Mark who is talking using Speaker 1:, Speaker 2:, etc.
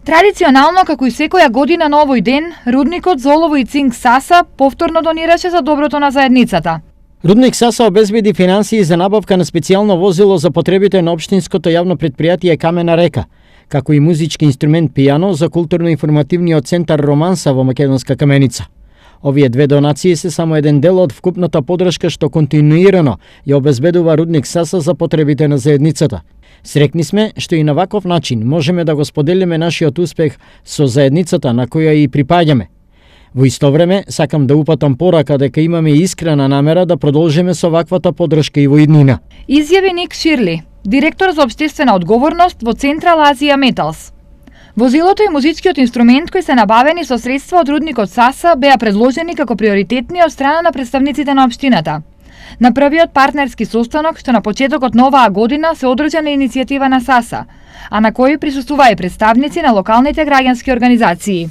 Speaker 1: Традиционално, како и секоја година на овој ден, рудникот за олово и цинк Саса повторно донираше за доброто на заедницата.
Speaker 2: Рудник Саса обезбеди финансии за набавка на специјално возило за потребите на општинското јавно предпријатие Камена река, како и музички инструмент пијано за културно-информативниот центар Романса во Македонска Каменица. Овие две донации се само еден дел од вкупната подршка што континуирано ја обезбедува Рудник Саса за потребите на заедницата. Срекни сме што и на ваков начин можеме да го споделиме нашиот успех со заедницата на која и припаѓаме. Во исто време, сакам да упатам порака дека имаме искрена намера да продолжиме со ваквата подршка и во иднина.
Speaker 1: Изјави Ник Ширли, директор за општествена одговорност во Централ Азија Металс. Возилото и музичкиот инструмент кои се набавени со средства од рудникот Саса беа предложени како приоритетни од страна на представниците на општината. На првиот партнерски состанок што на почетокот на оваа година се одржа на иницијатива на Саса, а на кој присуствуваа и представници на локалните граѓански организации.